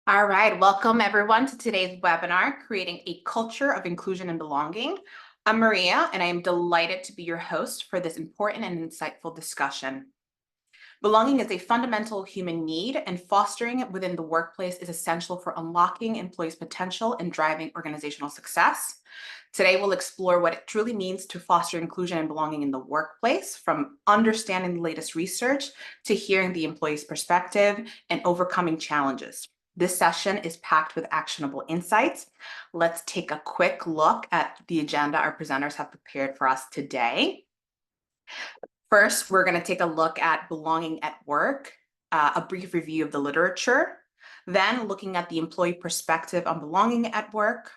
All right, welcome everyone to today's webinar, Creating a Culture of Inclusion and Belonging. I'm Maria, and I am delighted to be your host for this important and insightful discussion. Belonging is a fundamental human need, and fostering it within the workplace is essential for unlocking employees' potential and driving organizational success. Today, we'll explore what it truly means to foster inclusion and belonging in the workplace, from understanding the latest research to hearing the employee's perspective and overcoming challenges. This session is packed with actionable insights. Let's take a quick look at the agenda our presenters have prepared for us today. First, we're going to take a look at belonging at work, a brief review of the literature, then looking at the employee perspective on belonging at work,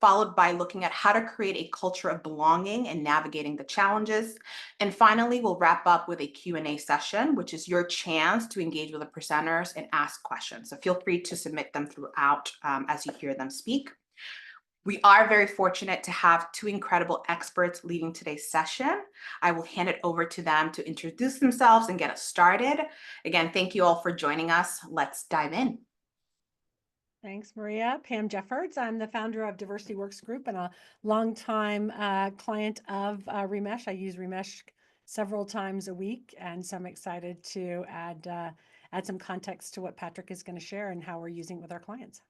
followed by looking at how to create a culture of belonging and navigating the challenges. And finally, we'll wrap up with a Q&A session, which is your chance to engage with the presenters and ask questions. So feel free to submit them throughout as you hear them speak. We are very fortunate to have two incredible experts leading today's session. I will hand it over to them to introduce themselves and get us started. Again, thank you all for joining us. Let's dive in. Thanks, Maria. Pam Jeffords. I'm the founder of Diversity Works Group and a longtime client of Remesh. I use Remesh several times a week, and so I'm excited to add some context to what Patrick is going to share and how we're using it with our clients.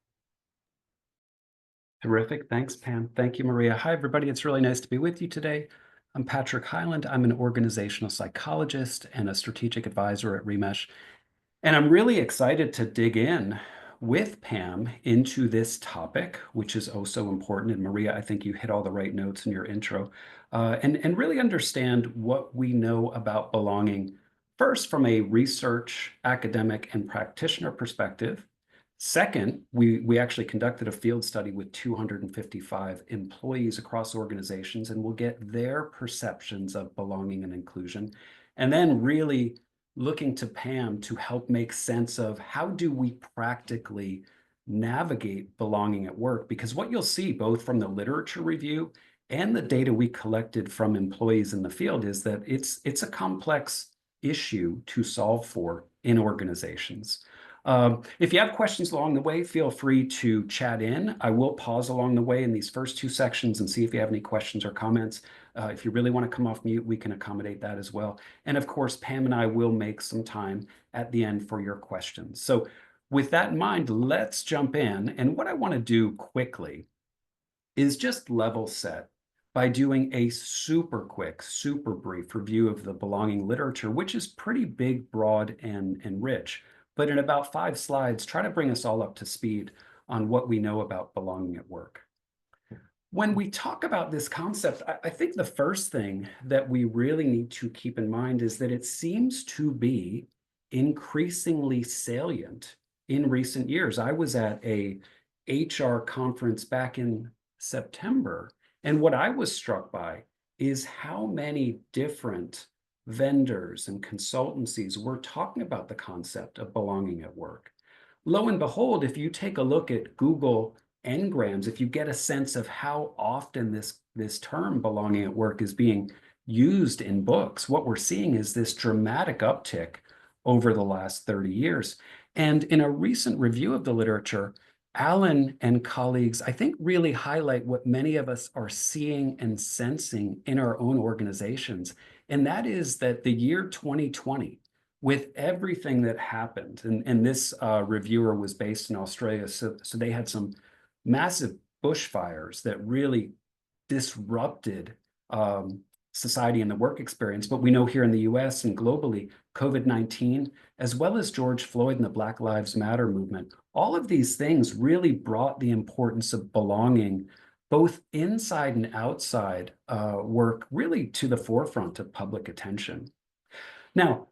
Terrific. Thanks, Pam. Thank you, Maria. Hi, everybody. It's really nice to be with you today. I'm Patrick Hyland. I'm an organizational psychologist and a strategic advisor at Remesh. And I'm really excited to dig in with Pam into this topic, which is oh so important. And Maria, I think you hit all the right notes in your intro, and really understand what we know about belonging, first from a research, academic, and practitioner perspective. Second, we actually conducted a field study with 255 employees across organizations, and we'll get their perceptions of belonging and inclusion. And then really looking to Pam to help make sense of how do we practically navigate belonging at work? Because what you'll see both from the literature review and the data we collected from employees in the field is that it's a complex issue to solve for in organizations. If you have questions along the way, feel free to chat in. I will pause along the way in these first two sections and see if you have any questions or comments. If you really want to come off mute, we can accommodate that as well. And of course, Pam and I will make some time at the end for your questions. So with that in mind, let's jump in. And what I want to do quickly is just level set by doing a super quick, super brief review of the belonging literature, which is pretty big, broad, and rich. But in about 5 slides, try to bring us all up to speed on what we know about belonging at work. When we talk about this concept, I think the first thing that we really need to keep in mind is that it seems to be increasingly salient in recent years. I was at a HR conference back in September, and what I was struck by is how many different vendors and consultancies were talking about the concept of belonging at work. Lo and behold, if you take a look at Google Ngrams, if you get a sense of how often this term belonging at work is being used in books, what we're seeing is this dramatic uptick over the last 30 years. And in a recent review of the literature, Alan and colleagues, I think, really highlight what many of us are seeing and sensing in our own organizations. And that is that the year 2020, with everything that happened, and this reviewer was based in Australia, so they had some massive bushfires that really disrupted society and the work experience. But we know here in the US and globally, COVID-19, as well as George Floyd and the Black Lives Matter movement, all of these things really brought the importance of belonging, both inside and outside work, really to the forefront of public attention. Now,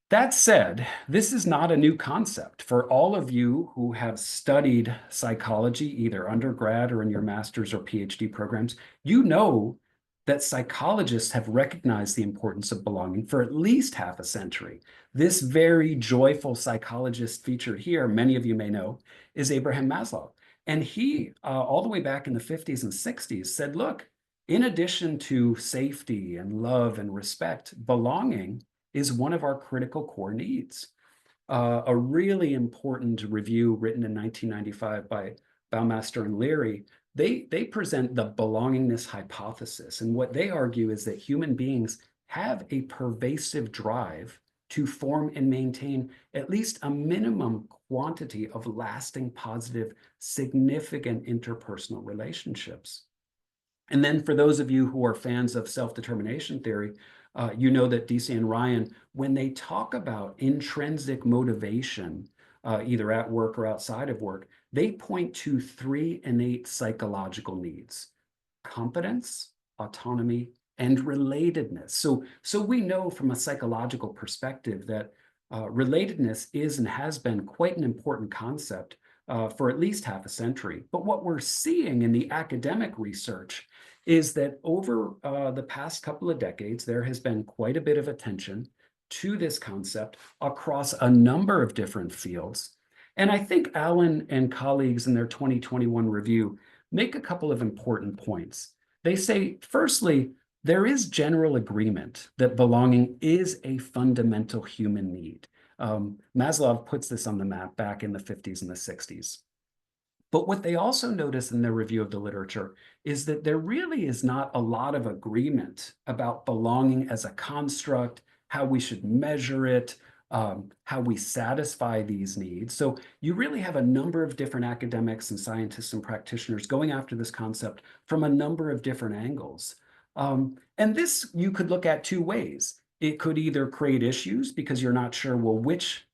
that said, this is not a new concept. For all of you who have studied psychology, either undergrad or in your master's or PhD programs, you know that psychologists have recognized the importance of belonging for at least half a century. This very joyful psychologist featured here, many of you may know, is Abraham Maslow. And he, all the way back in the 50s and 60s, said, look, in addition to safety and love and respect, belonging is one of our critical core needs. a really important review written in 1995 by Baumeister and Leary, they present the belongingness hypothesis. And what they argue is that human beings have a pervasive drive to form and maintain at least a minimum quantity of lasting, positive, significant interpersonal relationships. And then for those of you who are fans of self-determination theory, you know that DC and Ryan, when they talk about intrinsic motivation, either at work or outside of work, they point to three innate psychological needs: competence, autonomy, and relatedness. So we know from a psychological perspective that relatedness is and has been quite an important concept for at least half a century. But what we're seeing in the academic research is that over the past couple of decades, there has been quite a bit of attention to this concept across a number of different fields. And I think Allen and colleagues in their 2021 review make a couple of important points. They say, firstly, there is general agreement that belonging is a fundamental human need. Maslow puts this on the map back in the 50s and the 60s. But what they also notice in their review of the literature is that there really is not a lot of agreement about belonging as a construct, how we should measure it, how we satisfy these needs. So you really have a number of different academics and scientists and practitioners going after this concept from a number of different angles. And this you could look at two ways. It could either create issues because you're not sure, well, which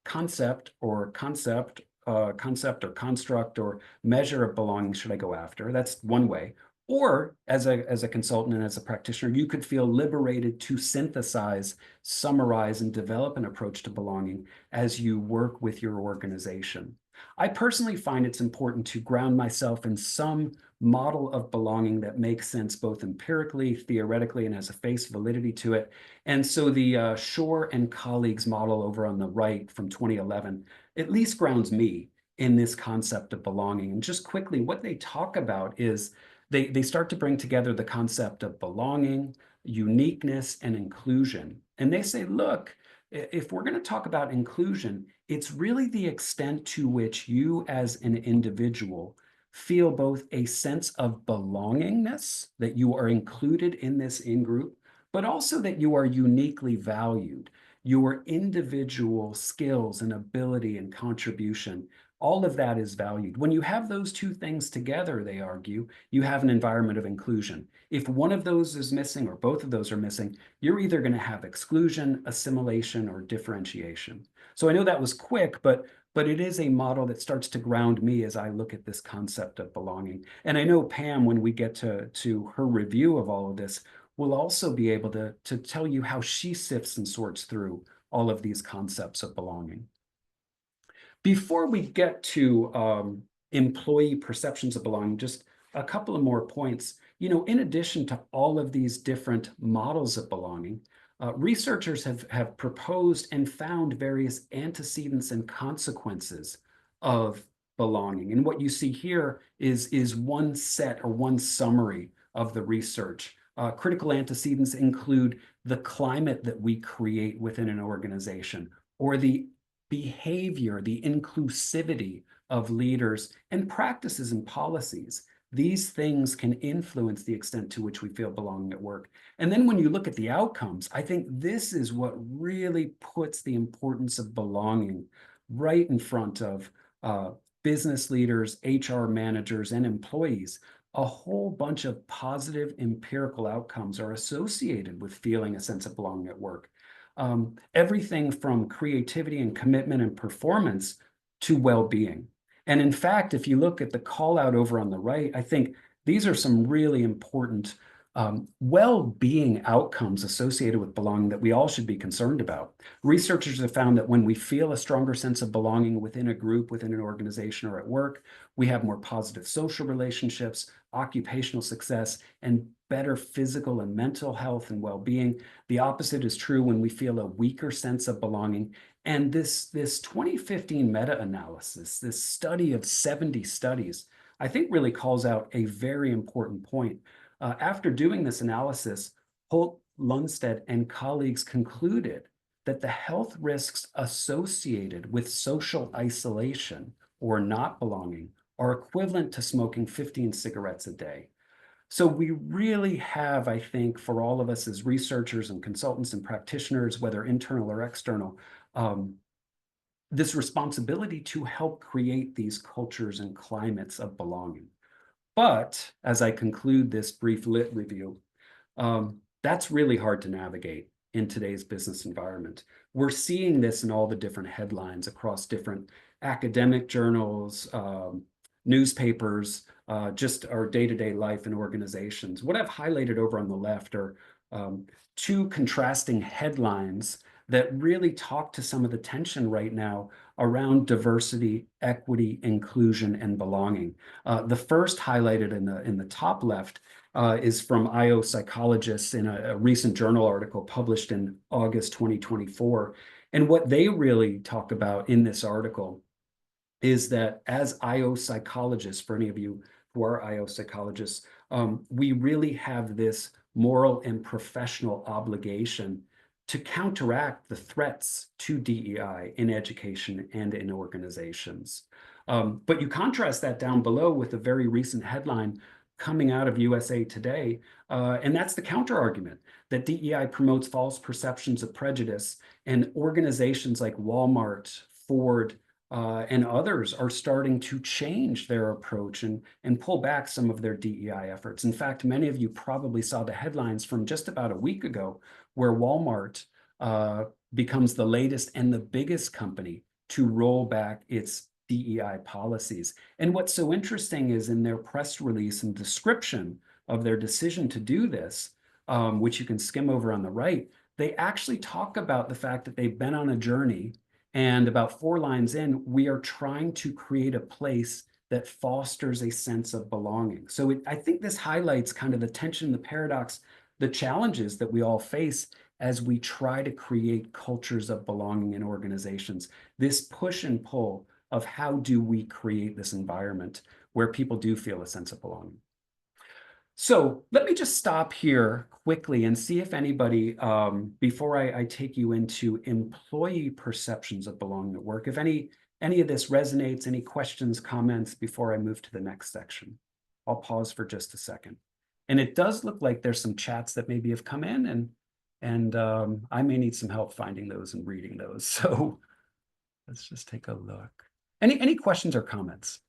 concept or construct or measure of belonging should I go after? That's one way. Or as a consultant and as a practitioner, you could feel liberated to synthesize, summarize, and develop an approach to belonging as you work with your organization. I personally find it's important to ground myself in some model of belonging that makes sense both empirically, theoretically, and has a face validity to it. And so the Shore and colleagues model over on the right from 2011 at least grounds me in this concept of belonging. And just quickly, what they talk about is they start to bring together the concept of belonging, uniqueness, and inclusion. And they say, look, if we're going to talk about inclusion, it's really the extent to which you as an individual feel both a sense of belongingness, that you are included in this in-group, but also that you are uniquely valued. Your individual skills and ability and contribution, all of that is valued. When you have those two things together, they argue, you have an environment of inclusion. If one of those is missing or both of those are missing, you're either going to have exclusion, assimilation, or differentiation. So I know that was quick, but it is a model that starts to ground me as I look at this concept of belonging. And I know Pam, when we get to her review of all of this, will also be able to tell you how she sifts and sorts through all of these concepts of belonging. Before we get to employee perceptions of belonging, just a couple of more points. You know, in addition to all of these different models of belonging, researchers have proposed and found various antecedents and consequences of belonging. And what you see here is one set or one summary of the research. Critical antecedents include the climate that we create within an organization, or the behavior, the inclusivity of leaders, and practices and policies. These things can influence the extent to which we feel belonging at work. And then when you look at the outcomes, I think this is what really puts the importance of belonging right in front of business leaders, HR managers, and employees. A whole bunch of positive empirical outcomes are associated with feeling a sense of belonging at work. Everything from creativity and commitment and performance to well-being. And in fact, if you look at the call out over on the right, I think these are some really important well-being outcomes associated with belonging that we all should be concerned about. Researchers have found that when we feel a stronger sense of belonging within a group, within an organization, or at work, we have more positive social relationships, occupational success, and better physical and mental health and well-being. The opposite is true when we feel a weaker sense of belonging. And this 2015 meta-analysis, this study of 70 studies, I think really calls out a very important point. After doing this analysis, Holt, Lundstedt, and colleagues concluded that the health risks associated with social isolation or not belonging are equivalent to smoking 15 cigarettes a day. So we really have, I think, for all of us as researchers and consultants and practitioners, whether internal or external, this responsibility to help create these cultures and climates of belonging. But as I conclude this brief lit review, that's really hard to navigate in today's business environment. We're seeing this in all the different headlines across different academic journals, newspapers, just our day-to-day life in organizations. What I've highlighted over on the left are two contrasting headlines that really talk to some of the tension right now around diversity, equity, inclusion, and belonging. The first highlighted in the top left is from IO psychologists in a recent journal article published in August 2024. And what they really talk about in this article is that as IO psychologists, for any of you who are IO psychologists, we really have this moral and professional obligation to counteract the threats to DEI in education and in organizations. But you contrast that down below with a very recent headline coming out of USA Today, and that's the counter argument that DEI promotes false perceptions of prejudice, and organizations like Walmart, Ford, and others are starting to change their approach and pull back some of their DEI efforts. In fact, many of you probably saw the headlines from just about a week ago where Walmart becomes the latest and the biggest company to roll back its DEI policies. And what's so interesting is in their press release and description of their decision to do this, which you can skim over on the right, they actually talk about the fact that they've been on a journey, and about 4 lines in, we are trying to create a place that fosters a sense of belonging. So I think this highlights kind of the tension, the paradox, the challenges that we all face as we try to create cultures of belonging in organizations. This push and pull of how do we create this environment where people do feel a sense of belonging. So let me just stop here quickly and see if anybody, before I take you into employee perceptions of belonging at work, if any of this resonates, any questions, comments before I move to the next section. I'll pause for just a second. And it does look like there's some chats that maybe have come in, and I may need some help finding those and reading those. So let's just take a look. Any questions or comments?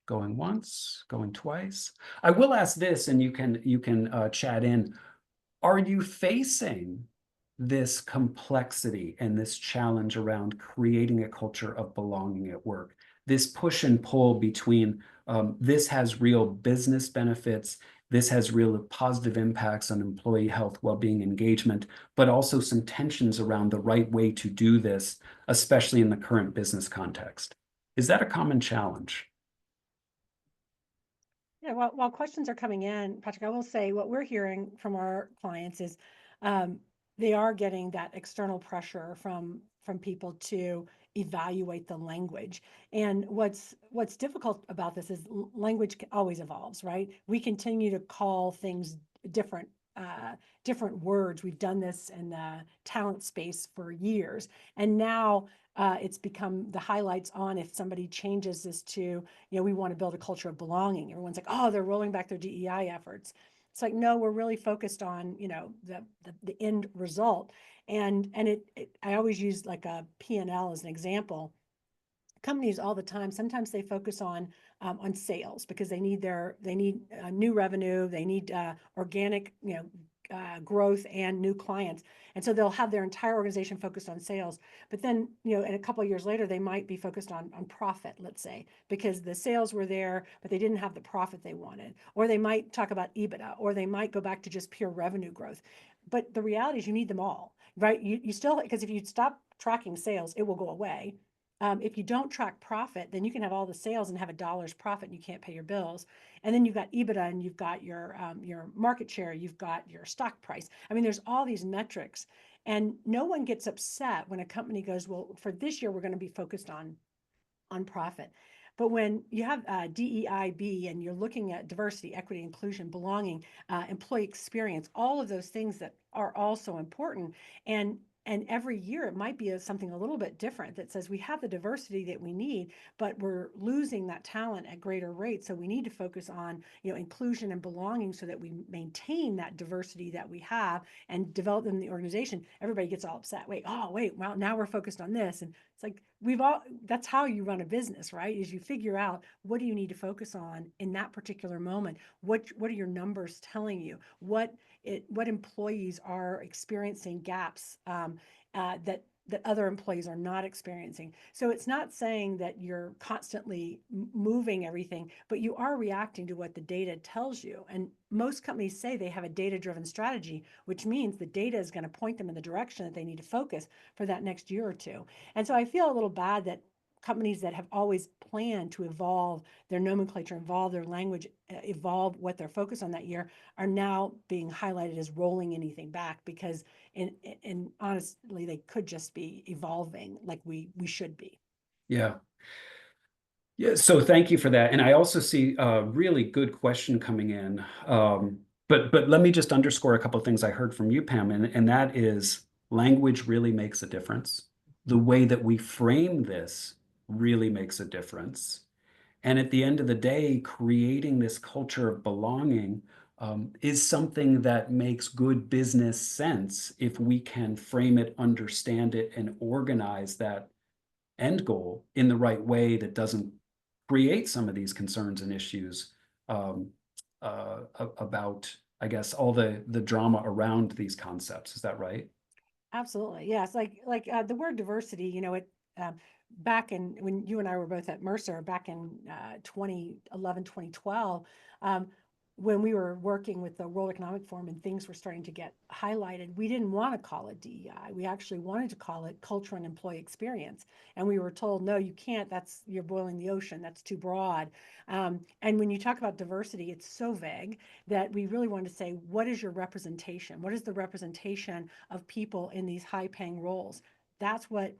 Going once, going twice. I will ask this, and you can chat in. Are you facing this complexity and this challenge around creating a culture of belonging at work? This push and pull between this has real business benefits, this has real positive impacts on employee health, well-being, engagement, but also some tensions around the right way to do this, especially in the current business context. Is that a common challenge? Yeah, while questions are coming in, Patrick, I will say what we're hearing from our clients is they are getting that external pressure from people to evaluate the language. And what's difficult about this is language always evolves, right? We continue to call things different words. We've done this in the talent space for years, and now it's become the highlights on if somebody changes this to, we want to build a culture of belonging. Everyone's like, oh, they're rolling back their DEI efforts. It's like, no, we're really focused on, the end result. And I always use like a P&L as an example. Companies all the time, sometimes they focus on sales because they need new revenue, they need organic, growth and new clients. And so they'll have their entire organization focused on sales. But then, in a couple of years later, they might be focused on profit, let's say, because the sales were there, but they didn't have the profit they wanted. Or they might talk about EBITDA, or they might go back to just pure revenue growth. But the reality is you need them all, right? You still, because if you stop tracking sales, it will go away. If you don't track profit, then you can have all the sales and have $1 profit and you can't pay your bills. And then you've got EBITDA and you've got your market share, you've got your stock price. I mean, there's all these metrics, and no one gets upset when a company goes, well, for this year, we're going to be focused on profit. But when you have DEIB and you're looking at diversity, equity, inclusion, belonging, employee experience, all of those things that are also important. And every year it might be something a little bit different that says we have the diversity that we need, but we're losing that talent at greater rates. So we need to focus on, inclusion and belonging so that we maintain that diversity that we have and develop them in the organization. Everybody gets all upset. Well, now we're focused on this. And it's like that's how you run a business, right? Is you figure out what do you need to focus on in that particular moment? What are your numbers telling you? What employees are experiencing gaps that other employees are not experiencing. So it's not saying that you're constantly moving everything, but you are reacting to what the data tells you. And most companies say they have a data-driven strategy, which means the data is going to point them in the direction that they need to focus for that next year or two. And so I feel a little bad that companies that have always planned to evolve their nomenclature, evolve their language, evolve what they're focused on that year, are now being highlighted as rolling anything back, because and honestly, they could just be evolving like we should be. Yeah. Yeah, so thank you for that. And I also see a really good question coming in. But let me just underscore a couple of things I heard from you, Pam, and that is language really makes a difference. The way that we frame this really makes a difference. And at the end of the day, creating this culture of belonging is something that makes good business sense if we can frame it, understand it, and organize that end goal in the right way that doesn't create some of these concerns and issues about, I guess, all the drama around these concepts. Is that right? Absolutely. Yes. Like the word diversity, back in when you and I were both at Mercer back in 2011, 2012, when we were working with the World Economic Forum and things were starting to get highlighted, we didn't want to call it DEI. We actually wanted to call it culture and employee experience. And we were told, no, you can't. You're boiling the ocean. That's too broad. And when you talk about diversity, it's so vague that we really wanted to say, what is your representation? What is the representation of people in these high paying roles? That's what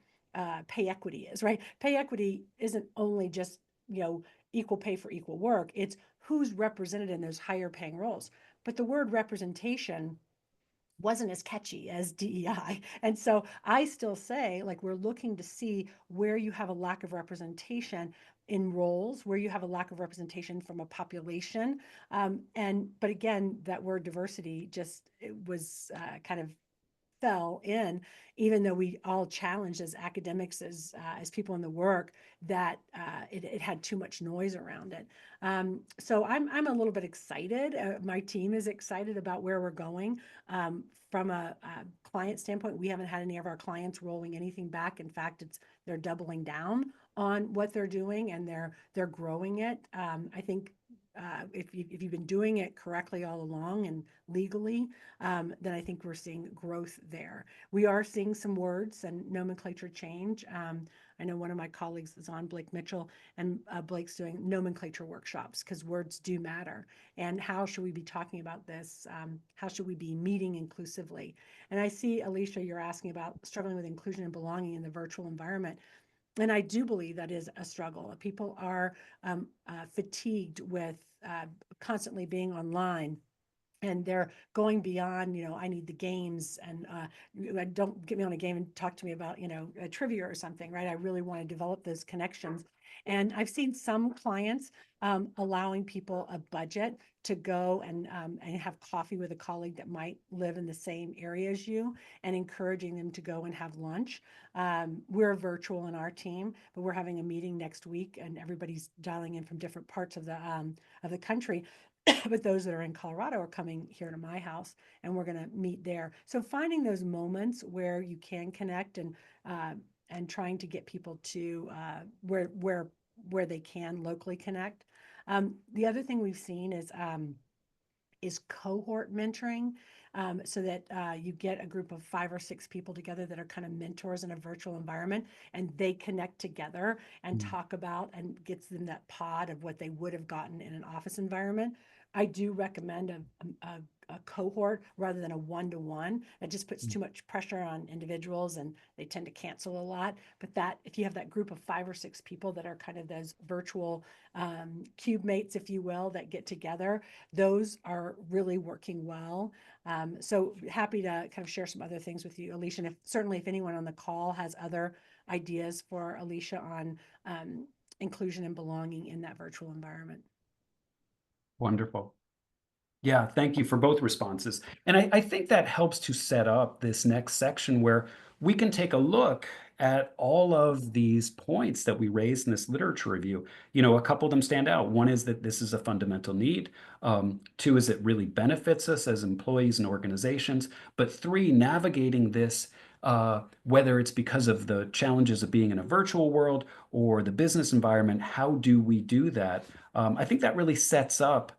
pay equity is, right? Pay equity isn't only just, equal pay for equal work. It's who's represented in those higher paying roles. But the word representation wasn't as catchy as DEI. And so I still say, like, we're looking to see where you have a lack of representation in roles, where you have a lack of representation from a population. But again, that word diversity it was kind of fell in, even though we all challenged as academics, as people in the work, that it had too much noise around it. So I'm a little bit excited. My team is excited about where we're going. From a client standpoint, we haven't had any of our clients rolling anything back. In fact, they're doubling down on what they're doing, and they're growing it. I think if you've been doing it correctly all along and legally, then I think we're seeing growth there. We are seeing some words and nomenclature change. I know one of my colleagues is on, Blake Mitchell, and Blake's doing nomenclature workshops because words do matter. And how should we be talking about this? How should we be meeting inclusively? And I see, Alicia, you're asking about struggling with inclusion and belonging in the virtual environment. And I do believe that is a struggle. People are fatigued with constantly being online, and they're going beyond, I need the games, and don't get me on a game and talk to me about, a trivia or something, right? I really want to develop those connections. And I've seen some clients allowing people a budget to go and have coffee with a colleague that might live in the same area as you, and encouraging them to go and have lunch. We're virtual in our team, but we're having a meeting next week, and everybody's dialing in from different parts of the country. But those that are in Colorado are coming here to my house, and we're going to meet there. So finding those moments where you can connect, and trying to get people to where they can locally connect. The other thing we've seen is cohort mentoring, so that you get a group of 5 or 6 people together that are kind of mentors in a virtual environment, and they connect together and talk about, and gets them that pod of what they would have gotten in an office environment. I do recommend a cohort rather than a one-to-one. It just puts too much pressure on individuals and they tend to cancel a lot. But that if you have that group of 5 or 6 people that are kind of those virtual cube mates, if you will, that get together, those are really working well. So happy to kind of share some other things with you, Alicia. And certainly if anyone on the call has other ideas for Alicia on inclusion and belonging in that virtual environment. Wonderful. Yeah, thank you for both responses. And I think that helps to set up this next section where we can take a look at all of these points that we raised in this literature review. You know, a couple of them stand out. One is that this is a fundamental need. 2 is it really benefits us as employees and organizations. But 3, navigating this, whether it's because of the challenges of being in a virtual world or the business environment, how do we do that? I think that really sets up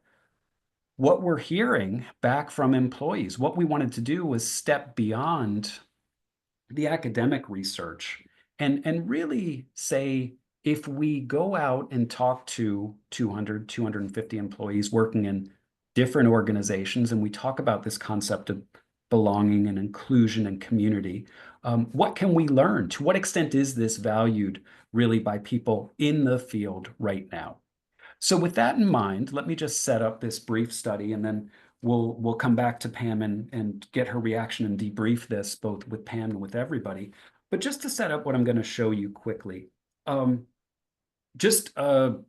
what we're hearing back from employees. What we wanted to do was step beyond the academic research and really say, if we go out and talk to 200, 250 employees working in different organizations, and we talk about this concept of belonging and inclusion and community, what can we learn? To what extent is this valued really by people in the field right now? So with that in mind, let me just set up this brief study, and then we'll come back to Pam and get her reaction and debrief this both with Pam and with everybody. But just to set up what I'm going to show you quickly, just about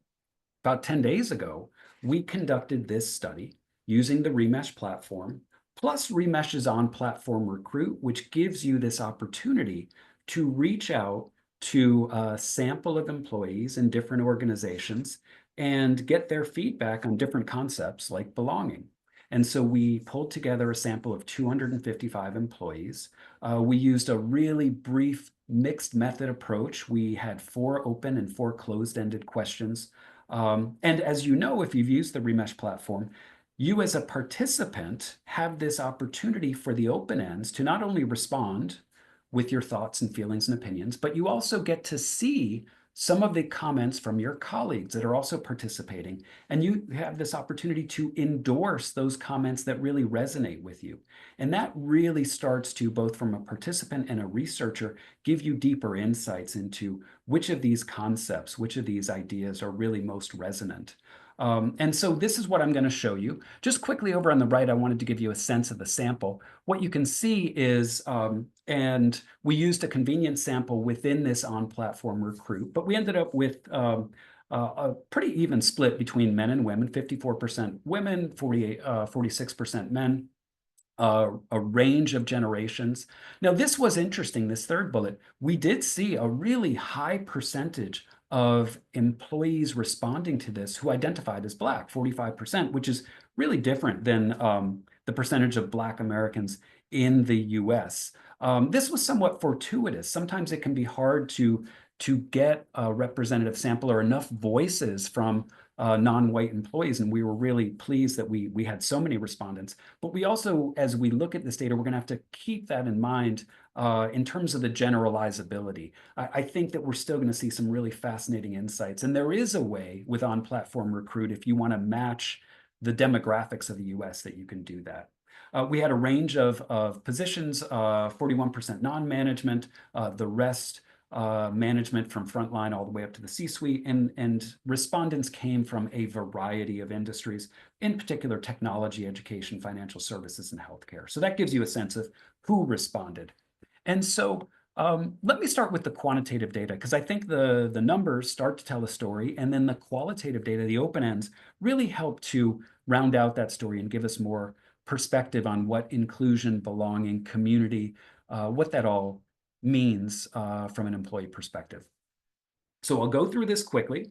10 days ago, we conducted this study using the Remesh platform, plus Remesh's on-platform recruit, which gives you this opportunity to reach out to a sample of employees in different organizations and get their feedback on different concepts like belonging. And so we pulled together a sample of 255 employees. We used a really brief mixed method approach. We had 4 open and 4 closed-ended questions. And as you know, if you've used the Remesh platform, you as a participant have this opportunity for the open ends to not only respond with your thoughts and feelings and opinions, but you also get to see some of the comments from your colleagues that are also participating. And you have this opportunity to endorse those comments that really resonate with you. And that really starts to, both from a participant and a researcher, give you deeper insights into which of these concepts, which of these ideas are really most resonant. And so this is what I'm going to show you. Just quickly over on the right, I wanted to give you a sense of the sample. What you can see is, and we used a convenient sample within this on-platform recruit, but we ended up with a pretty even split between men and women, 54% women, 46% men. A range of generations. Now, this was interesting, this third bullet. We did see a really high percentage of employees responding to this who identified as Black, 45%, which is really different than the percentage of Black Americans in the US. This was somewhat fortuitous. Sometimes it can be hard to get a representative sample or enough voices from non-white employees, and we were really pleased that we had so many respondents. But we also, as we look at this data, we're going to have to keep that in mind in terms of the generalizability. I think that we're still going to see some really fascinating insights, and there is a way with on-platform recruit, if you want to match the demographics of the US, that you can do that. We had a range of positions, 41% non-management, the rest management from frontline all the way up to the C-suite, and respondents came from a variety of industries, in particular technology, education, financial services, and healthcare. So that gives you a sense of who responded. And so let me start with the quantitative data, because I think the numbers start to tell a story, and then the qualitative data, the open ends, really help to round out that story and give us more perspective on what inclusion, belonging, community, what that all means from an employee perspective. So I'll go through this quickly.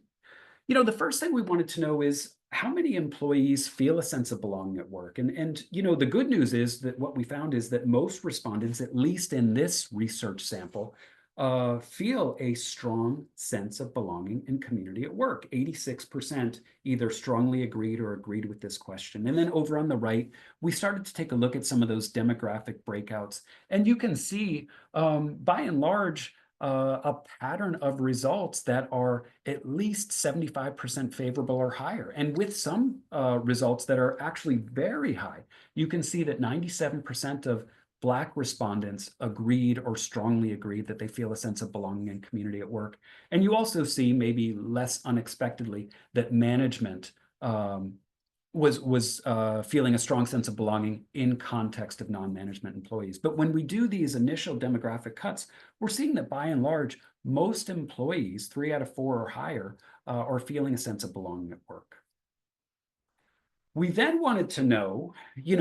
You know, the first thing we wanted to know is how many employees feel a sense of belonging at work. And you know, the good news is that what we found is that most respondents, at least in this research sample, feel a strong sense of belonging and community at work. 86% either strongly agreed or agreed with this question. And then over on the right, we started to take a look at some of those demographic breakouts. And you can see, by and large, a pattern of results that are at least 75% favorable or higher, and with some results that are actually very high. You can see that 97% of Black respondents agreed or strongly agreed that they feel a sense of belonging and community at work. And you also see, maybe less unexpectedly, that management was feeling a strong sense of belonging in context of non-management employees. But when we do these initial demographic cuts, we're seeing that by and large, most employees, 3 out of 4 or higher, are feeling a sense of belonging at work. We then wanted to know,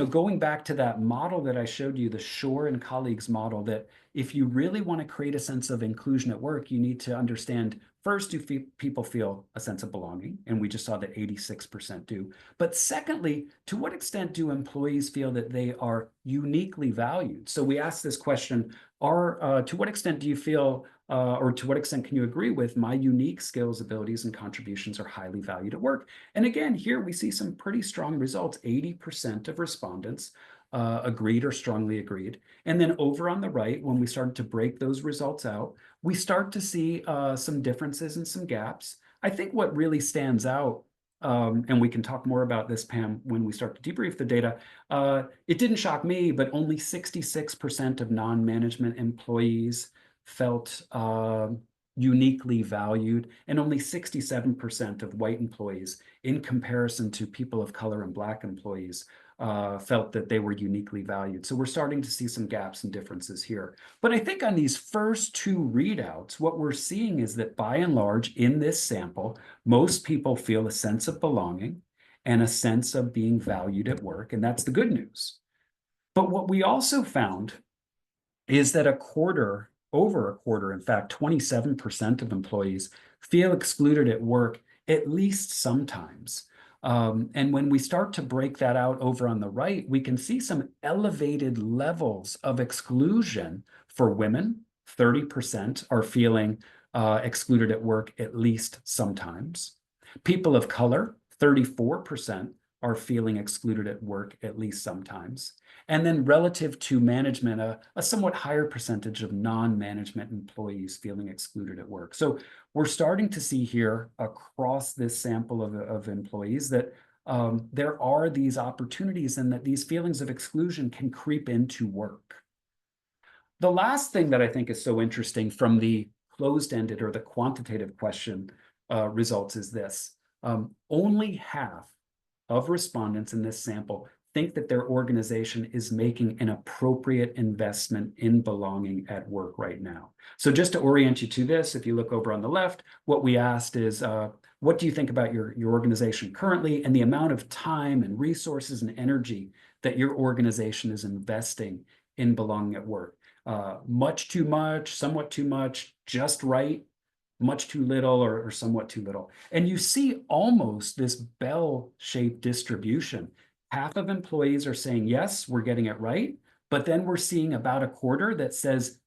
going back to that model that I showed you, the Shore and colleagues model, that if you really want to create a sense of inclusion at work, you need to understand, first, do people feel a sense of belonging? And we just saw that 86% do. But secondly, to what extent do employees feel that they are uniquely valued? So we asked this question, to what extent do you feel, or to what extent can you agree with, my unique skills, abilities, and contributions are highly valued at work? And again, here we see some pretty strong results. 80% of respondents agreed or strongly agreed. And then over on the right, when we started to break those results out, we start to see some differences and some gaps. I think what really stands out, and we can talk more about this, Pam, when we start to debrief the data, it didn't shock me, but only 66% of non-management employees felt uniquely valued, and only 67% of white employees, in comparison to people of color and Black employees, felt that they were uniquely valued. So we're starting to see some gaps and differences here. But I think on these first 2 readouts, what we're seeing is that by and large, in this sample, most people feel a sense of belonging and a sense of being valued at work, and that's the good news. But what we also found is that over a quarter, in fact, 27% of employees feel excluded at work at least sometimes. And when we start to break that out over on the right, we can see some elevated levels of exclusion for women. 30% are feeling excluded at work at least sometimes. People of color, 34% are feeling excluded at work at least sometimes. And then relative to management, a somewhat higher percentage of non-management employees feeling excluded at work. So we're starting to see here across this sample of employees that there are these opportunities, and that these feelings of exclusion can creep into work. The last thing that I think is so interesting from the closed-ended or the quantitative question results is this. Only half of respondents in this sample think that their organization is making an appropriate investment in belonging at work right now. So just to orient you to this, if you look over on the left, what we asked is, what do you think about your organization currently, and the amount of time and resources and energy that your organization is investing in belonging at work? Much too much, somewhat too much, just right, much too little, or somewhat too little. And you see almost this bell-shaped distribution. Half of employees are saying, yes, we're getting it right. But then we're seeing about a quarter that says,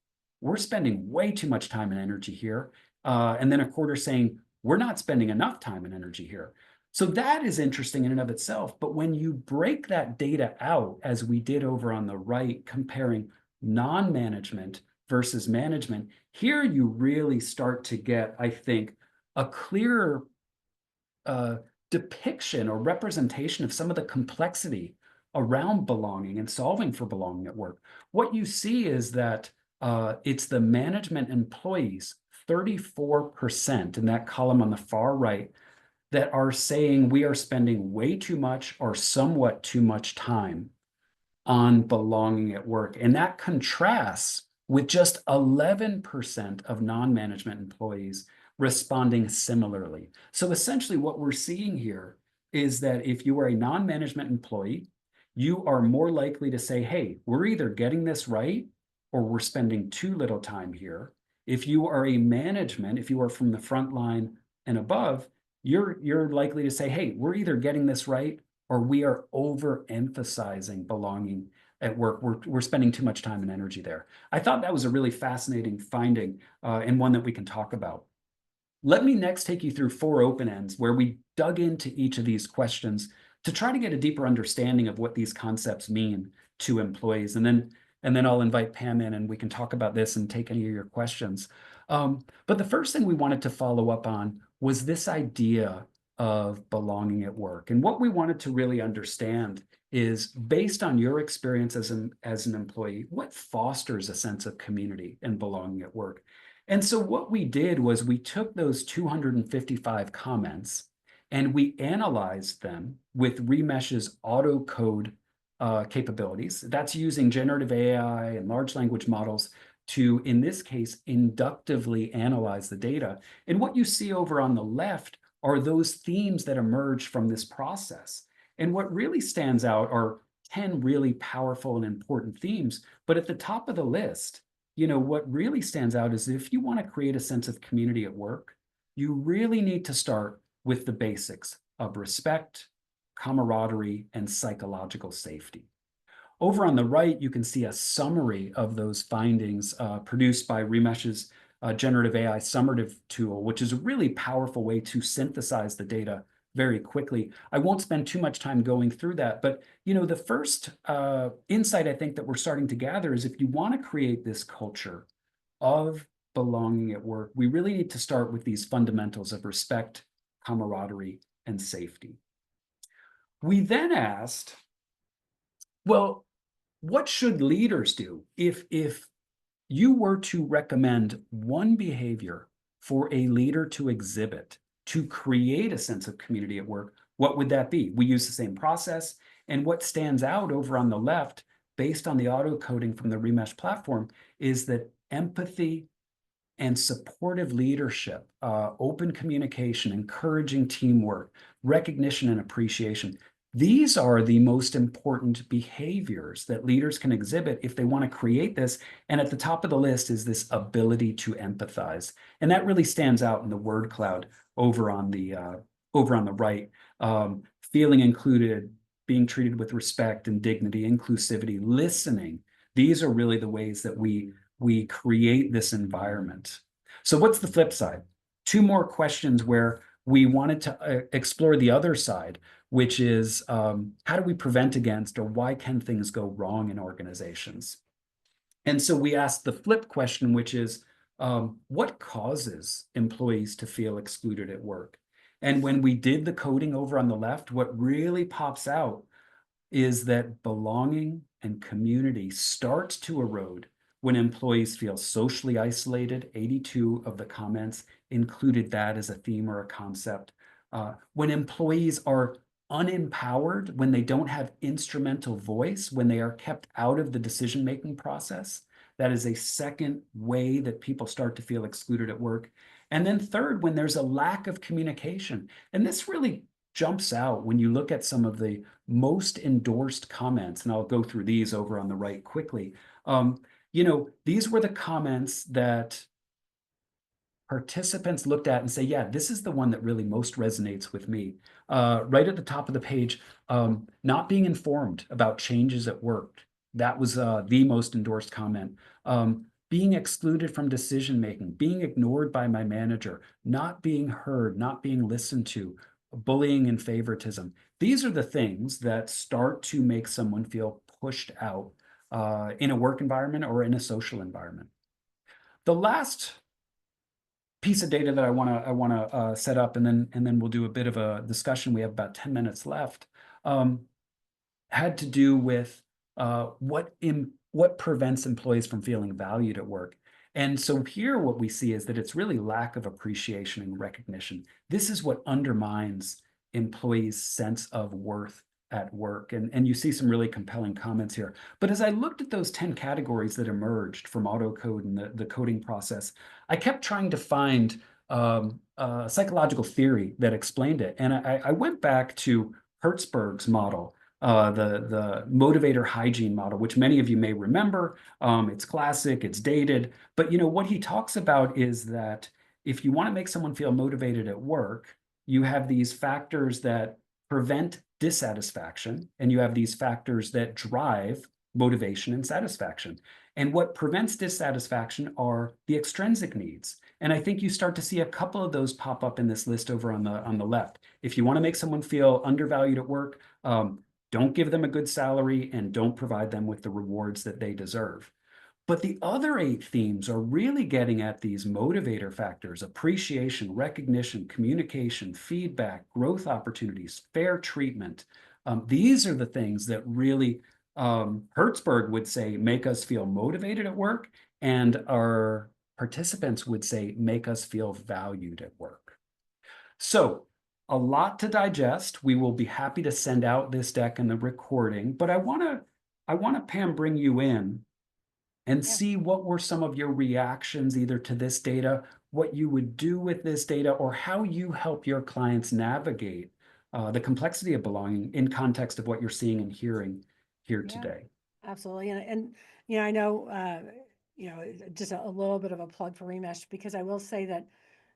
we're spending way too much time and energy here. And then a quarter saying, we're not spending enough time and energy here. So that is interesting in and of itself. But when you break that data out, as we did over on the right, comparing non-management versus management, here you really start to get, I think, a clearer depiction or representation of some of the complexity around belonging and solving for belonging at work. What you see is that it's the management employees, 34% in that column on the far right, that are saying we are spending way too much or somewhat too much time on belonging at work. And that contrasts with just 11% of non-management employees responding similarly. So essentially what we're seeing here is that if you are a non-management employee, you are more likely to say, hey, we're either getting this right or we're spending too little time here. If you are a management, if you are from the front line and above, you're likely to say, hey, we're either getting this right or we are overemphasizing belonging at work. We're spending too much time and energy there. I thought that was a really fascinating finding, and one that we can talk about. Let me next take you through 4 open ends where we dug into each of these questions to try to get a deeper understanding of what these concepts mean to employees. And then and then I'll invite Pam in and we can talk about this and take any of your questions. But the first thing we wanted to follow up on was this idea of belonging at work. And what we wanted to really understand is, based on your experience as an employee, what fosters a sense of community and belonging at work? And so what we did was we took those 255 comments and we analyzed them with Remesh's auto code capabilities. That's using generative AI and large language models to, in this case, inductively analyze the data. And what you see over on the left are those themes that emerge from this process. And what really stands out are 10 really powerful and important themes. But at the top of the list, what really stands out is, if you want to create a sense of community at work, you really need to start with the basics of respect, camaraderie, and psychological safety. Over on the right, you can see a summary of those findings produced by Remesh's generative AI summative tool, which is a really powerful way to synthesize the data very quickly. I won't spend too much time going through that, but the first insight I think that we're starting to gather is, if you want to create this culture of belonging at work, we really need to start with these fundamentals of respect, camaraderie, and safety. We then asked, well, what should leaders do if you were to recommend one behavior for a leader to exhibit to create a sense of community at work? What would that be? We use the same process, and what stands out over on the left, based on the auto coding from the Remesh platform, is that empathy and supportive leadership, open communication, encouraging teamwork, recognition and appreciation. These are the most important behaviors that leaders can exhibit if they want to create this. And at the top of the list is this ability to empathize. And that really stands out in the word cloud over on the right. Feeling included, being treated with respect and dignity, inclusivity, listening. These are really the ways that we create this environment. So what's the flip side? Two more questions where we wanted to explore the other side, which is, how do we prevent against, or why can things go wrong in organizations? And so we asked the flip question, which is, what causes employees to feel excluded at work? And when we did the coding over on the left, what really pops out is that belonging and community starts to erode when employees feel socially isolated. 82 of the comments included that as a theme or a concept. When employees are unempowered, when they don't have instrumental voice, when they are kept out of the decision-making process, that is a second way that people start to feel excluded at work. And then third, when there's a lack of communication. And this really jumps out when you look at some of the most endorsed comments, and I'll go through these over on the right quickly. These were the comments that participants looked at and say, yeah, this is the one that really most resonates with me. Right at the top of the page, not being informed about changes at work. That was the most endorsed comment. Being excluded from decision-making, being ignored by my manager, not being heard, not being listened to, bullying and favoritism. These are the things that start to make someone feel pushed out in a work environment or in a social environment. The last piece of data that I want to set up, and then we'll do a bit of a discussion. We have about 10 minutes left. Had to do with what prevents employees from feeling valued at work. And so here what we see is that it's really lack of appreciation and recognition. This is what undermines employees' sense of worth at work. And you see some really compelling comments here. But as I looked at those 10 categories that emerged from autocode and the coding process, I kept trying to find a psychological theory that explained it. And I went back to Hertzberg's model, the motivator hygiene model, which many of you may remember. It's classic, it's dated, but what he talks about is that if you want to make someone feel motivated at work, you have these factors that prevent dissatisfaction, and you have these factors that drive motivation and satisfaction. And what prevents dissatisfaction are the extrinsic needs. And I think you start to see a couple of those pop up in this list over on the left. If you want to make someone feel undervalued at work, don't give them a good salary, and don't provide them with the rewards that they deserve. But the other 8 themes are really getting at these motivator factors: appreciation, recognition, communication, feedback, growth opportunities, fair treatment. These are the things that really, Hertzberg would say, make us feel motivated at work, and our participants would say, make us feel valued at work. So, a lot to digest. We will be happy to send out this deck and the recording, but I want to, Pam, bring you in and Yeah. see what were some of your reactions either to this data, what you would do with this data, or how you help your clients navigate the complexity of belonging in context of what you're seeing and hearing here Yeah. today. Absolutely. And I know, just a little bit of a plug for Remesh, because I will say that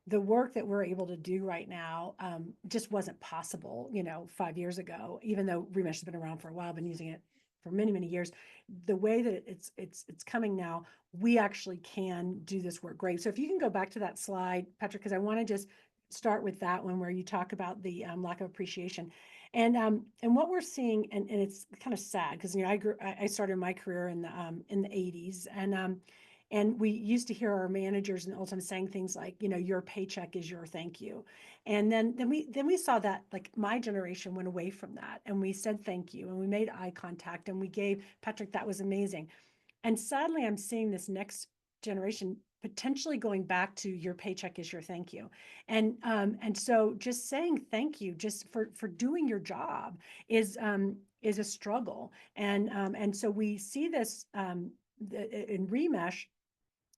the work that we're able to do right now just wasn't possible, 5 years ago, even though Remesh has been around for a while, been using it for many, many years. The way that it's coming now, we actually can do this work great. So if you can go back to that slide, Patrick, because I want to just start with that one where you talk about the lack of appreciation. And what we're seeing, and it's kind of sad because I started my career in the 80s, and we used to hear our managers and all the time saying things like, your paycheck is your thank you. And then we saw that, like, my generation went away from that, and we said thank you, and we made eye contact, and we gave Patrick, that was amazing. And sadly, I'm seeing this next generation potentially going back to your paycheck is your thank you. And so just saying thank you just for doing your job is a struggle. And so we see this in Remesh.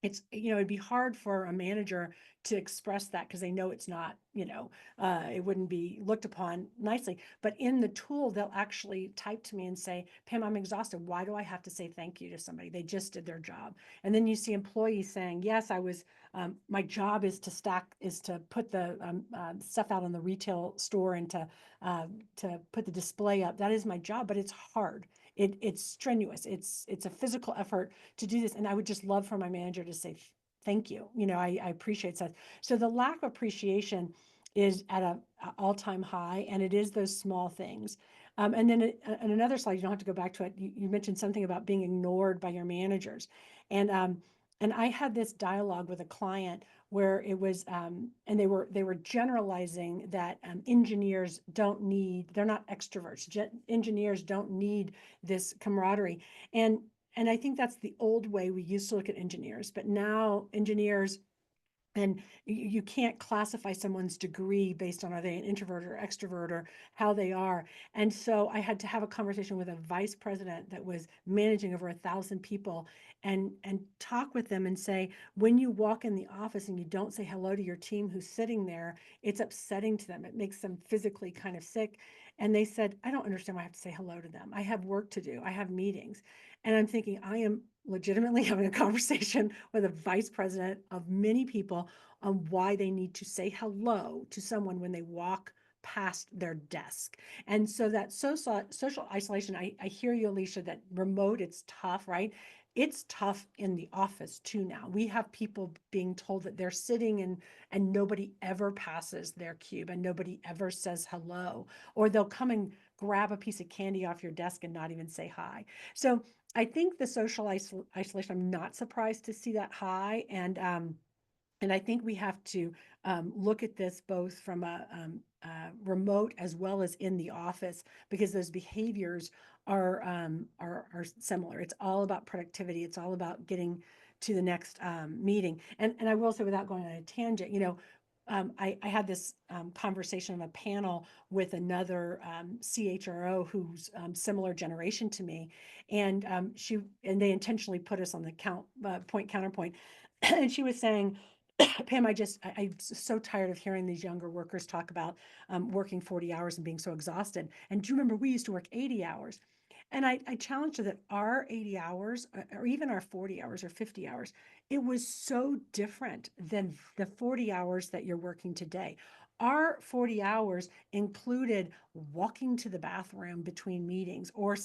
It'd be hard for a manager to express that because they know it's not, it wouldn't be looked upon nicely. But in the tool, they'll actually type to me and say, Pam, I'm exhausted. Why do I have to say thank you to somebody? They just did their job. And then you see employees saying, yes, my job is to put the stuff out on the retail store and to put the display up. That is my job, but it's hard. It's strenuous. It's a physical effort to do this. And I would just love for my manager to say, thank you. I appreciate that. So the lack of appreciation is at a all-time high, and it is those small things. And then on another slide, you don't have to go back to it. You mentioned something about being ignored by your managers. And I had this dialogue with a client where it was, and they were generalizing that engineers they're not extroverts. Engineers don't need this camaraderie. And I think that's the old way we used to look at engineers, but now engineers, and you can't classify someone's degree based on are they an introvert or extrovert or how they are. And so I had to have a conversation with a vice president that was managing over 1,000 people, and talk with them and say, when you walk in the office and you don't say hello to your team who's sitting there, it's upsetting to them. It makes them physically kind of sick. And they said, I don't understand why I have to say hello to them. I have work to do. I have meetings. And I'm thinking, I am legitimately having a conversation with a vice president of many people on why they need to say hello to someone when they walk past their desk. And so that social isolation, I hear you, Alicia, that remote, it's tough, right? It's tough in the office too now. We have people being told that they're sitting and nobody ever passes their cube and nobody ever says hello, or they'll come and grab a piece of candy off your desk and not even say hi. So I think the social isolation, I'm not surprised to see that high. And I think we have to look at this both from a remote as well as in the office, because those behaviors are similar. It's all about productivity. It's all about getting to the next meeting. And I will say, without going on a tangent, I had this conversation on a panel with another CHRO who's similar generation to me, and they intentionally put us on the point counterpoint, and she was saying, Pam, I'm so tired of hearing these younger workers talk about working 40 hours and being so exhausted. And do you remember we used to work 80 hours? And I challenged her that our 80 hours, or even our 40 hours or 50 hours, it was so different than the 40 hours that you're working today. Our 40 hours included walking to the bathroom between meetings, or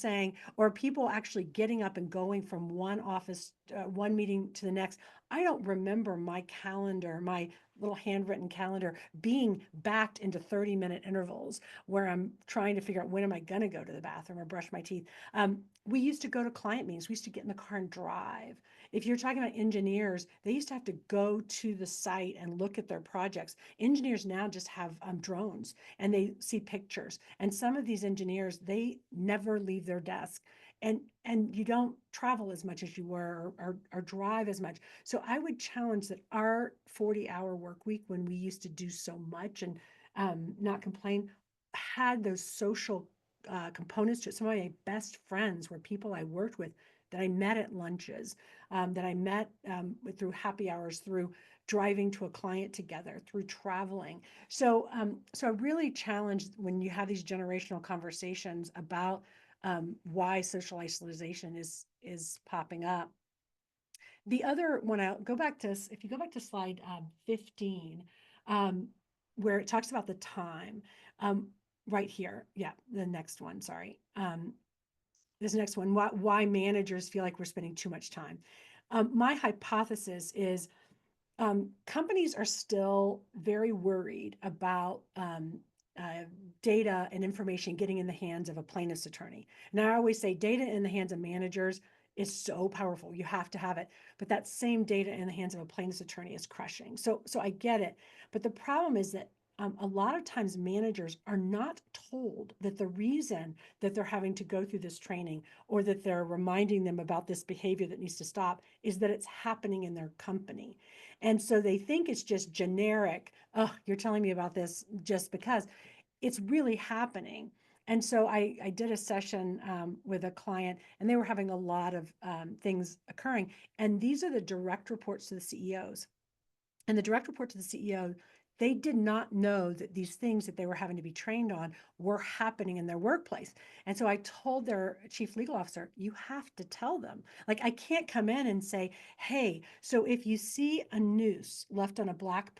people actually getting up and going from one office, one meeting to the next. I don't remember my calendar, my little handwritten calendar being backed into 30-minute intervals where I'm trying to figure out when am I going to go to the bathroom or brush my teeth. We used to go to client meetings. We used to get in the car and drive. If you're talking about engineers, they used to have to go to the site and look at their projects. Engineers now just have drones and they see pictures. And some of these engineers, they never leave their desk. And you don't travel as much as you were or drive as much. So I would challenge that our 40-hour work week, when we used to do so much and not complain, had those social components to it. Some of my best friends were people I worked with that I met at lunches, that I met through happy hours, through driving to a client together, through traveling. So I really challenge when you have these generational conversations about why social isolation is popping up. The other one, I'll go back to, if you go back to slide 15, where it talks about the time, right here. Yeah, the next one, sorry. This next one, why managers feel like we're spending too much time. My hypothesis is companies are still very worried about data and information getting in the hands of a plaintiff's attorney. Now, I always say data in the hands of managers is so powerful. You have to have it. But that same data in the hands of a plaintiff's attorney is crushing. So I get it. But the problem is that a lot of times managers are not told that the reason that they're having to go through this training or that they're reminding them about this behavior that needs to stop is that it's happening in their company. And so they think it's just generic. Oh, you're telling me about this just because. It's really happening. And so I did a session with a client, and they were having a lot of things occurring. And these are the direct reports to the CEOs. And the direct report to the CEO, they did not know that these things that they were having to be trained on were happening in their workplace. And so I told their chief legal officer, you have to tell them. Like, I can't come in and say, hey, so if you see a noose left on a black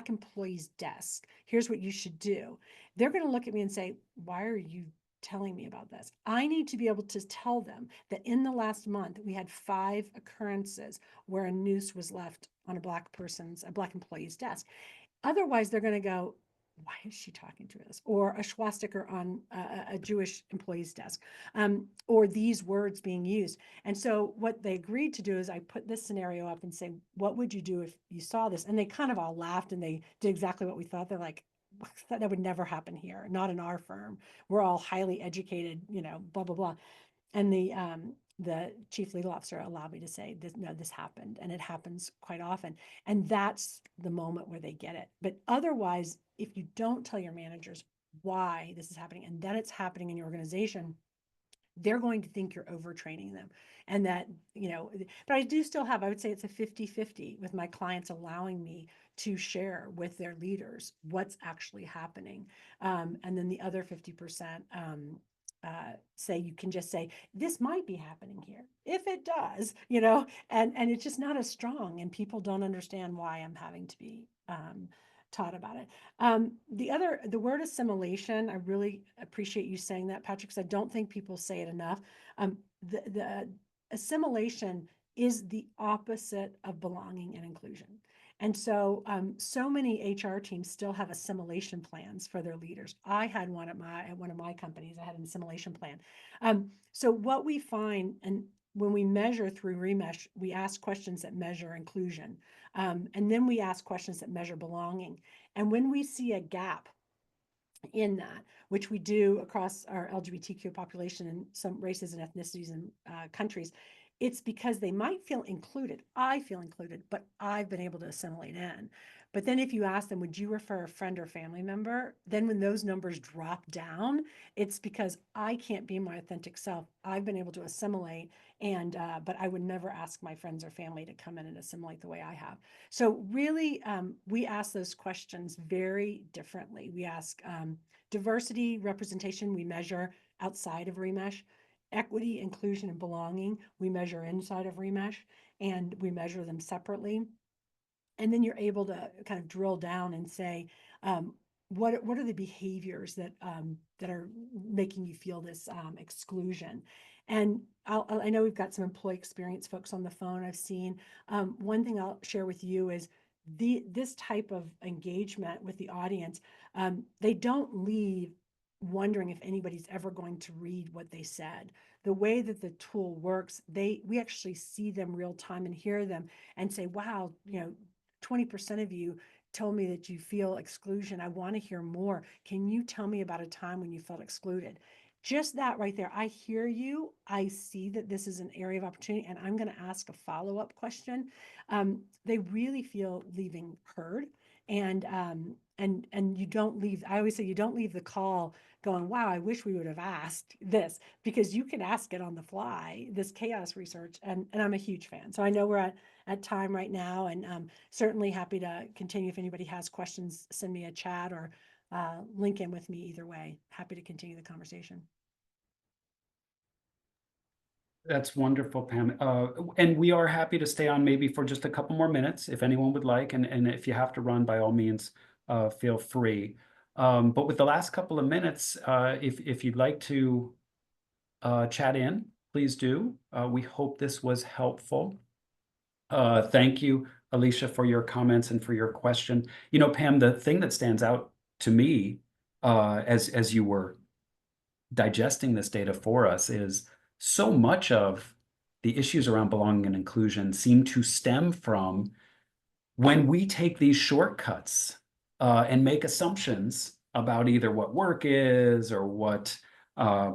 employee's desk, here's what you should do. They're going to look at me and say, why are you telling me about this? I need to be able to tell them that in the last month, we had 5 occurrences where a noose was left on a black employee's desk. Otherwise, they're going to go, why is she talking to us? Or a swastika on a Jewish employee's desk, or these words being used. And so what they agreed to do is I put this scenario up and say, what would you do if you saw this? And they kind of all laughed and they did exactly what we thought. They're like, that would never happen here, not in our firm. We're all highly educated, blah, blah, blah. And the chief legal officer allowed me to say, this happened, and it happens quite often. And that's the moment where they get it. But otherwise, if you don't tell your managers why this is happening and that it's happening in your organization, they're going to think you're overtraining them. And that, but I do still have, I would say it's a 50-50 with my clients allowing me to share with their leaders what's actually happening. And then the other 50%, say, you can just say, this might be happening here. If it does, and it's just not as strong, and people don't understand why I'm having to be taught about it. The word assimilation, I really appreciate you saying that, Patrick, because I don't think people say it enough. The assimilation is the opposite of belonging and inclusion. And so, so many HR teams still have assimilation plans for their leaders. I had one at one of my companies. I had an assimilation plan. So what we find, and when we measure through Remesh, we ask questions that measure inclusion, and then we ask questions that measure belonging. And when we see a gap in that, which we do across our LGBTQ population in some races and ethnicities and countries, it's because they might feel included. I feel included, but I've been able to assimilate in. But then if you ask them, would you refer a friend or family member? Then when those numbers drop down, it's because I can't be my authentic self. I've been able to assimilate, and but I would never ask my friends or family to come in and assimilate the way I have. So really, we ask those questions very differently. We ask diversity, representation, we measure outside of Remesh. Equity, inclusion, and belonging, we measure inside of Remesh, and we measure them separately. And then you're able to kind of drill down and say, what are the behaviors that are making you feel this exclusion? And I know we've got some employee experience folks on the phone I've seen. One thing I'll share with you is this type of engagement with the audience, they don't leave wondering if anybody's ever going to read what they said. The way that the tool works, we actually see them real time and hear them and say, wow, 20% of you told me that you feel exclusion. I want to hear more. Can you tell me about a time when you felt excluded? Just that right there. I hear you. I see that this is an area of opportunity, and I'm going to ask a follow-up question. They really feel leaving heard, and you don't leave. I always say you don't leave the call going, wow, I wish we would have asked this, because you can ask it on the fly, this chaos research, and I'm a huge fan. So I know we're at time right now, and certainly happy to continue. If anybody has questions, send me a chat or link in with me. Either way, happy to continue the conversation. That's wonderful, Pam. And we are happy to stay on maybe for just a couple more minutes if anyone would like. And if you have to run, by all means, feel free. But with the last couple of minutes, if you'd like to chat in, please do. We hope this was helpful. Thank you, Alicia, for your comments and for your question. Pam, the thing that stands out to me as you were digesting this data for us is so much of the issues around belonging and inclusion seem to stem from when we take these shortcuts and make assumptions about either what work is or what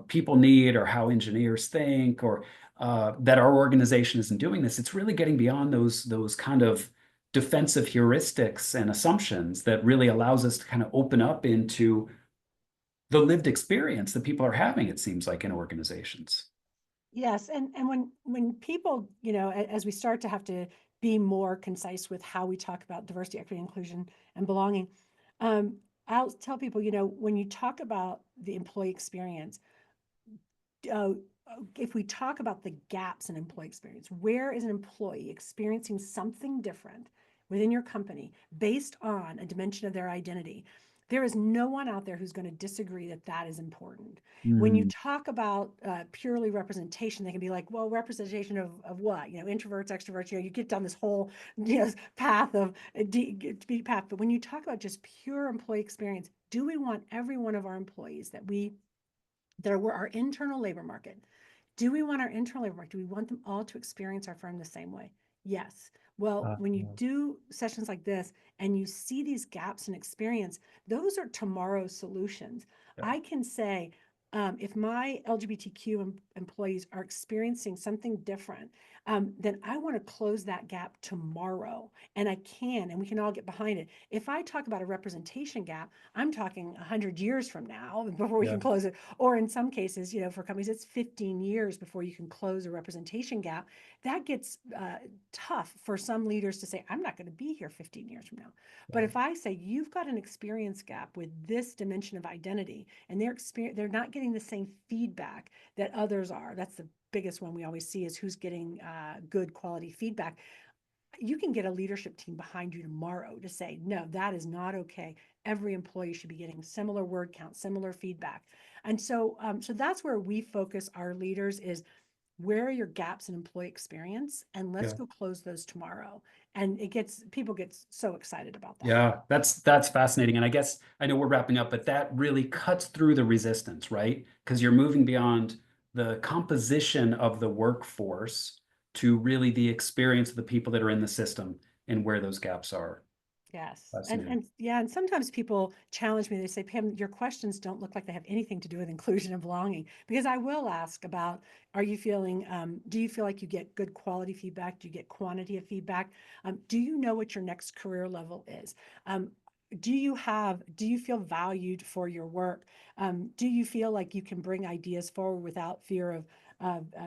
people need or how engineers think, or that our organization isn't doing this. It's really getting beyond those kind of defensive heuristics and assumptions that really allows us to kind of open up into the lived experience that people are having, it seems like, in organizations. Yes, and when people, as we start to have to be more concise with how we talk about diversity, equity, inclusion, and belonging, I'll tell people, when you talk about the employee experience, uh, if we talk about the gaps in employee experience, where is an employee experiencing something different within your company based on a dimension of their identity? There is no one out there who's going to disagree that that is important. When you talk about purely representation, they can be like, well, representation of what? Introverts, extroverts, you get down this whole path of path. But when you talk about just pure employee experience, do we want every one of our employees that were our internal labor market? Do we want our internal labor market? Do we want them all to experience our firm the same way? Yes. Well, when you do sessions like this and you see these gaps in experience, those are tomorrow's solutions. Yeah. I can say, if my LGBTQ employees are experiencing something different, then I want to close that gap tomorrow. And I can, and we can all get behind it. If I talk about a representation gap, I'm talking 100 years from now before we can close it. Or in some cases, for companies, it's 15 years before you can close a representation gap. That gets tough for some leaders to say, I'm not going to be here 15 years from now. But if I say, you've got an experience gap with this dimension of identity, and they're not getting the same feedback that others are. That's the biggest one we always see, is who's getting good quality feedback. You can get a leadership team behind you tomorrow to say, no, that is not okay. Every employee should be getting similar word count, similar feedback. And so that's where we focus our leaders, is where are your gaps in employee experience, and let's go close those tomorrow. And people get so excited about that. Yeah, that's fascinating. And I guess I know we're wrapping up, but that really cuts through the resistance, right? Because you're moving beyond the composition of the workforce to really the experience of the people that are in the system and where those gaps are. Yes. Fascinating. And sometimes people challenge me. They say, Pam, your questions don't look like they have anything to do with inclusion and belonging. Because I will ask about, do you feel like you get good quality feedback? Do you get quantity of feedback? Do you know what your next career level is? Do you feel valued for your work? Do you feel like you can bring ideas forward without fear of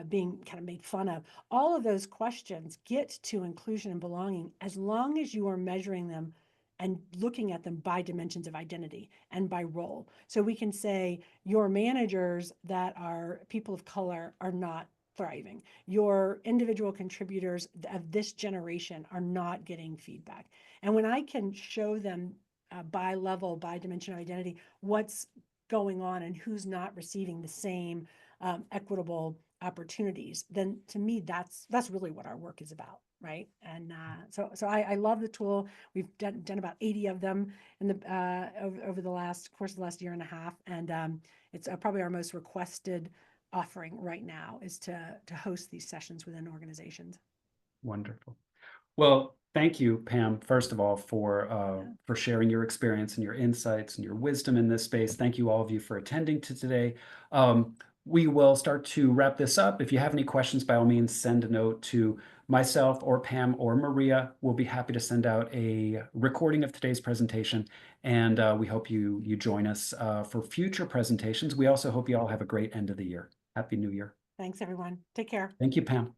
being kind of made fun of? All of those questions get to inclusion and belonging, as long as you are measuring them and looking at them by dimensions of identity and by role. So we can say your managers that are people of color are not thriving. Your individual contributors of this generation are not getting feedback. And when I can show them by level, by dimension of identity, what's going on and who's not receiving the same equitable opportunities, then to me, that's really what our work is about. right? And so I love the tool. We've done about 80 of them in the over the course of the last year and a half, and it's probably our most requested offering right now is to host these sessions within organizations. Wonderful. Well, thank you, Pam, first of all, for sharing your experience and your insights and your wisdom in this space. Thank you, all of you, for attending to today. We will start to wrap this up. If you have any questions, by all means, send a note to myself or Pam or Maria. We'll be happy to send out a recording of today's presentation, and we hope you join us for future presentations. We also hope you all have a great end of the year. Happy New Year. Thanks, everyone. Take care. Thank you, Pam.